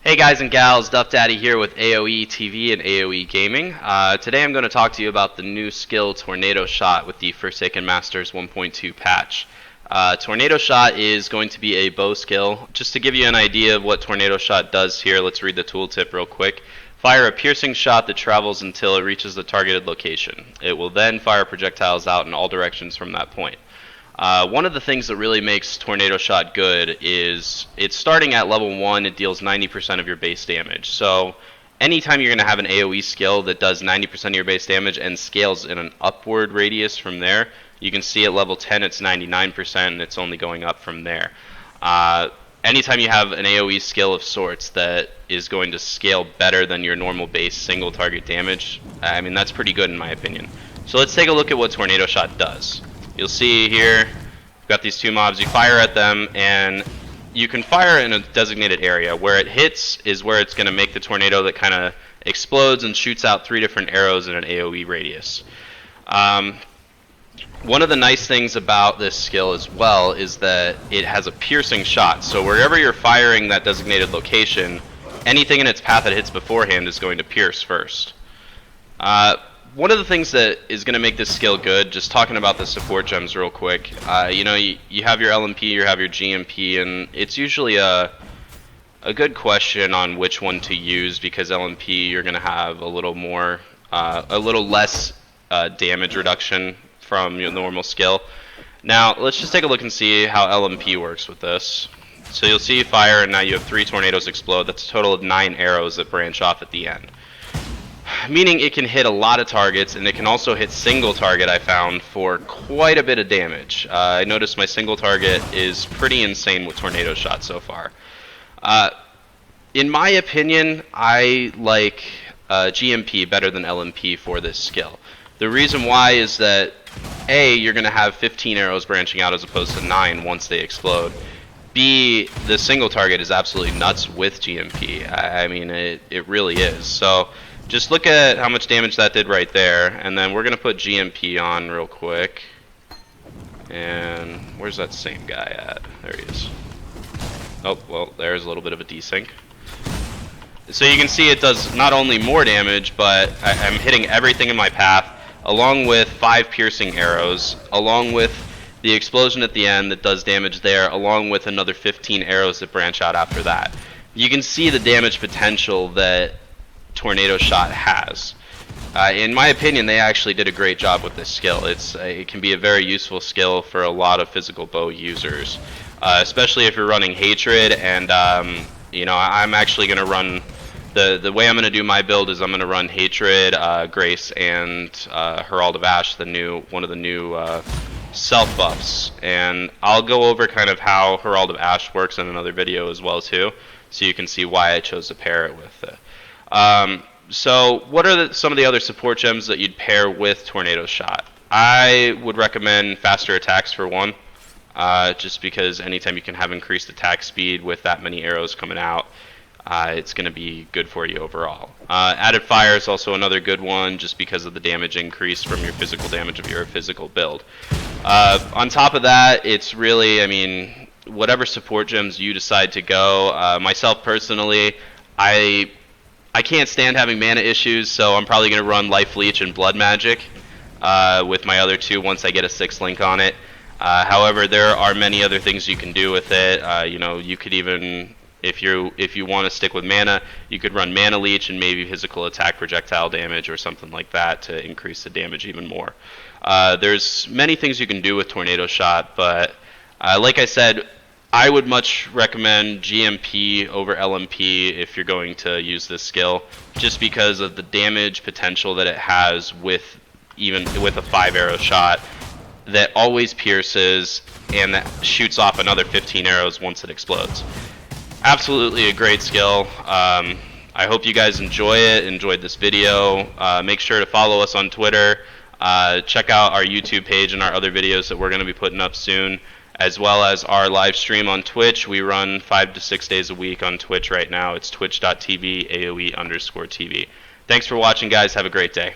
Hey guys and gals, Duff Daddy here with AOE TV and AOE Gaming. Today I'm going to talk to you about the new skill Tornado Shot with the Forsaken Masters 1.2 patch. Tornado Shot is going to be a bow skill. Just to give you an idea of what Tornado Shot does here, let's read the tooltip real quick. Fire a piercing shot that travels until it reaches the targeted location. It will then fire projectiles out in all directions from that point. One of the things that really makes Tornado Shot good is it's starting at level 1, it deals 90% of your base damage. So anytime you're going to have an AoE skill that does 90% of your base damage and scales in an upward radius from there, you can see at level 10 it's 99% and it's only going up from there. Anytime you have an AoE skill of sorts that is going to scale better than your normal base single target damage, I mean that's pretty good in my opinion. So let's take a look at what Tornado Shot does. You'll see here, we've got these two mobs, you fire at them, and you can fire in a designated area. Where it hits is where it's going to make the tornado that kind of explodes and shoots out 3 different arrows in an AoE radius. One of the nice things about this skill as well is that it has a piercing shot, so wherever you're firing that designated location, anything in its path that hits beforehand is going to pierce first. One of the things that is going to make this skill good, just talking about the support gems real quick, you know, you have your LMP, you have your GMP, and it's usually a good question on which one to use, because LMP you're going to have a little less damage reduction from your normal skill. Now let's just take a look and see how LMP works with this. So you'll see fire, and now you have 3 tornadoes explode. That's a total of 9 arrows that branch off at the end. Meaning it can hit a lot of targets, and it can also hit single target, I found, for quite a bit of damage. I noticed my single target is pretty insane with Tornado Shot so far. In my opinion, I like GMP better than LMP for this skill. The reason why is that A, you're going to have 15 arrows branching out as opposed to 9 once they explode. B, the single target is absolutely nuts with GMP. I mean, it really is. So just look at how much damage that did right there, and then we're going to put GMP on real quick. And where's that same guy at? There he is. Oh, well, there's a little bit of a desync. So you can see it does not only more damage, but I'm hitting everything in my path, along with 5 piercing arrows, along with the explosion at the end that does damage there, along with another 15 arrows that branch out after that. You can see the damage potential that Tornado Shot has. In my opinion, they actually did a great job with this skill. It can be a very useful skill for a lot of physical bow users, especially if you're running Hatred. And you know, I'm actually going to run the way I'm going to do my build is I'm going to run Hatred, Grace, and Herald of Ash, one of the new self buffs. And I'll go over kind of how Herald of Ash works in another video as well too, so you can see why I chose to pair it with it. So what are some of the other support gems that you'd pair with Tornado Shot? I would recommend faster attacks for one, just because anytime you can have increased attack speed with that many arrows coming out, it's going to be good for you overall. Added fire is also another good one, just because of the damage increase from your physical damage of your physical build. On top of that, it's really, I mean, whatever support gems you decide to go. Myself personally, I can't stand having mana issues, so I'm probably going to run Life Leech and Blood Magic with my other 2 once I get a 6th link on it. However, there are many other things you can do with it. You know, you could even, if you want to stick with mana, you could run Mana Leech and maybe physical attack projectile damage or something like that to increase the damage even more. There's many things you can do with Tornado Shot, but like I said, I would much recommend GMP over LMP if you're going to use this skill, just because of the damage potential that it has even with a 5-arrow shot that always pierces and that shoots off another 15 arrows once it explodes. Absolutely a great skill. I hope you guys enjoyed this video. Make sure to follow us on Twitter. Check out our YouTube page and our other videos that we're going to be putting up soon, as well as our live stream on Twitch. We run 5 to 6 days a week on Twitch right now. It's twitch.tv AOE_TV. Thanks for watching, guys. Have a great day.